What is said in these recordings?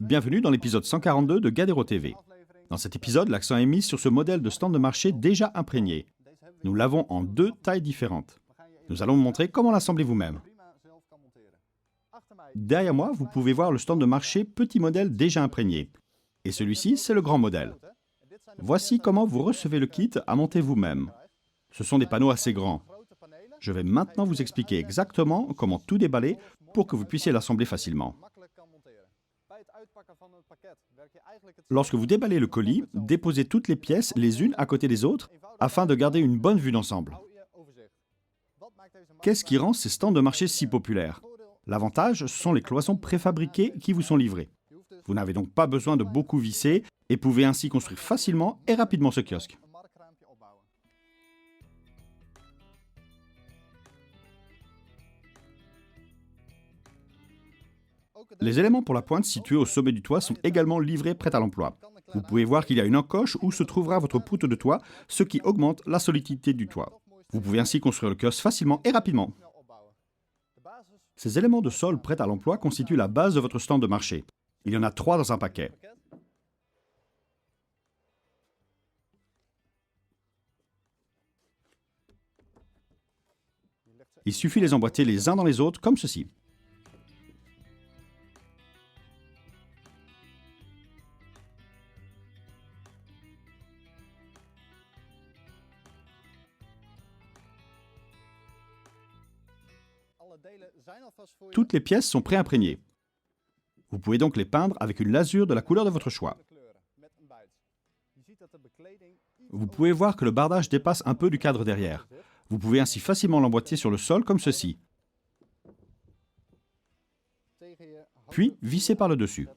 Bienvenue dans l'épisode 142 de Gadero TV. Dans cet épisode, l'accent est mis sur ce modèle de stand de marché déjà imprégné. Nous l'avons en deux tailles différentes. Nous allons vous montrer comment l'assembler vous-même. Derrière moi, vous pouvez voir le stand de marché petit modèle déjà imprégné. Et celui-ci, c'est le grand modèle. Voici comment vous recevez le kit à monter vous-même. Ce sont des panneaux assez grands. Je vais maintenant vous expliquer exactement comment tout déballer pour que vous puissiez l'assembler facilement. Lorsque vous déballez le colis, déposez toutes les pièces les unes à côté des autres afin de garder une bonne vue d'ensemble. Qu'est-ce qui rend ces stands de marché si populaires? L'avantage, ce sont les cloisons préfabriquées qui vous sont livrées. Vous n'avez donc pas besoin de beaucoup visser et pouvez ainsi construire facilement et rapidement ce kiosque. Les éléments pour la pointe situés au sommet du toit sont également livrés prêts à l'emploi. Vous pouvez voir qu'il y a une encoche où se trouvera votre poutre de toit, ce qui augmente la solidité du toit. Vous pouvez ainsi construire le kiosque facilement et rapidement. Ces éléments de sol prêts à l'emploi constituent la base de votre stand de marché. Il y en a 3 dans un paquet. Il suffit de les emboîter les uns dans les autres comme ceci. Toutes les pièces sont pré-imprégnées. Vous pouvez donc les peindre avec une lasure de la couleur de votre choix. Vous pouvez voir que le bardage dépasse un peu du cadre derrière. Vous pouvez ainsi facilement l'emboîter sur le sol comme ceci. Puis visser par le dessus.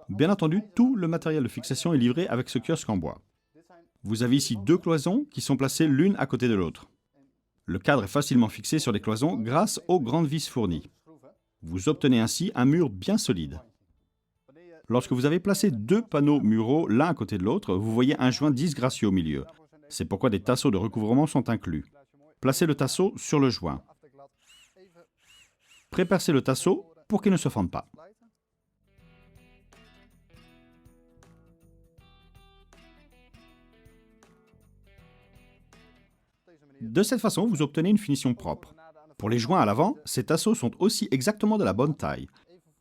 Bien entendu, tout le matériel de fixation est livré avec ce kiosque en bois. Vous avez ici 2 cloisons qui sont placées l'une à côté de l'autre. Le cadre est facilement fixé sur les cloisons grâce aux grandes vis fournies. Vous obtenez ainsi un mur bien solide. Lorsque vous avez placé 2 panneaux muraux l'un à côté de l'autre, vous voyez un joint disgracieux au milieu. C'est pourquoi des tasseaux de recouvrement sont inclus. Placez le tasseau sur le joint. Prépercez le tasseau pour qu'il ne se fende pas. De cette façon, vous obtenez une finition propre. Pour les joints à l'avant, ces tasseaux sont aussi exactement de la bonne taille.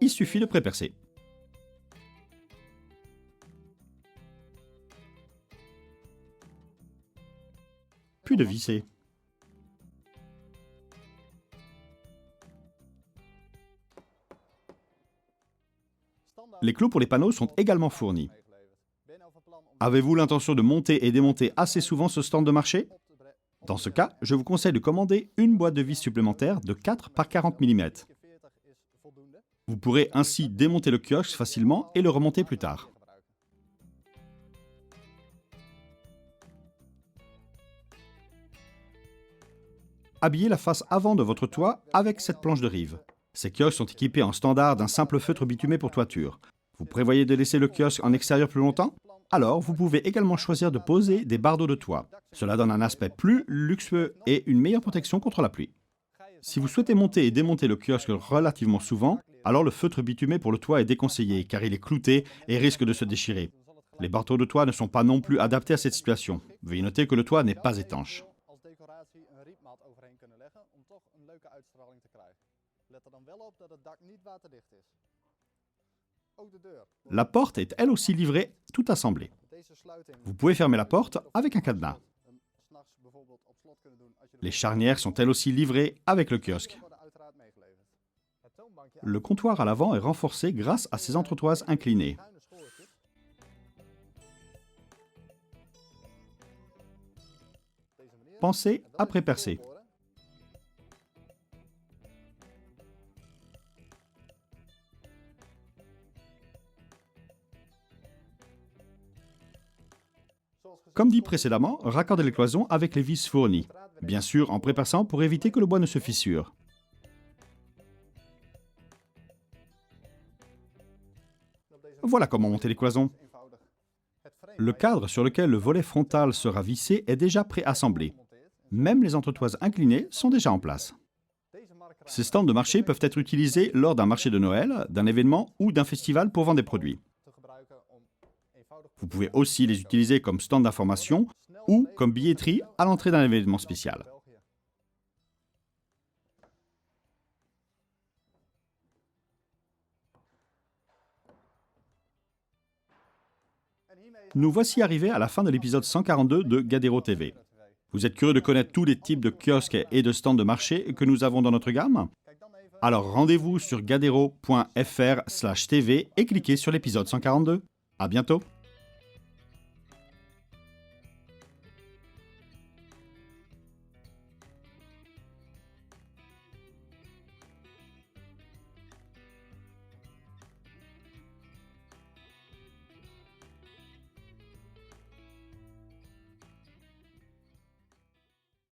Il suffit de prépercer. Puis de visser. Les clous pour les panneaux sont également fournis. Avez-vous l'intention de monter et démonter assez souvent ce stand de marché? Dans ce cas, je vous conseille de commander une boîte de vis supplémentaire de 4 par 40 mm. Vous pourrez ainsi démonter le kiosque facilement et le remonter plus tard. Habillez la face avant de votre toit avec cette planche de rive. Ces kiosques sont équipés en standard d'un simple feutre bitumé pour toiture. Vous prévoyez de laisser le kiosque en extérieur plus longtemps? Alors, vous pouvez également choisir de poser des bardeaux de toit. Cela donne un aspect plus luxueux et une meilleure protection contre la pluie. Si vous souhaitez monter et démonter le kiosque relativement souvent, alors le feutre bitumé pour le toit est déconseillé car il est clouté et risque de se déchirer. Les bardeaux de toit ne sont pas non plus adaptés à cette situation. Veuillez noter que le toit n'est pas étanche. La porte est elle aussi livrée, tout assemblée. Vous pouvez fermer la porte avec un cadenas. Les charnières sont elles aussi livrées avec le kiosque. Le comptoir à l'avant est renforcé grâce à ces entretoises inclinées. Pensez à prépercer. Comme dit précédemment, raccordez les cloisons avec les vis fournies. Bien sûr, en préperçant pour éviter que le bois ne se fissure. Voilà comment monter les cloisons. Le cadre sur lequel le volet frontal sera vissé est déjà préassemblé. Même les entretoises inclinées sont déjà en place. Ces stands de marché peuvent être utilisés lors d'un marché de Noël, d'un événement ou d'un festival pour vendre des produits. Vous pouvez aussi les utiliser comme stand d'information ou comme billetterie à l'entrée d'un événement spécial. Nous voici arrivés à la fin de l'épisode 142 de Gadero TV. Vous êtes curieux de connaître tous les types de kiosques et de stands de marché que nous avons dans notre gamme? Alors rendez-vous sur gadero.fr/tv et cliquez sur l'épisode 142. À bientôt!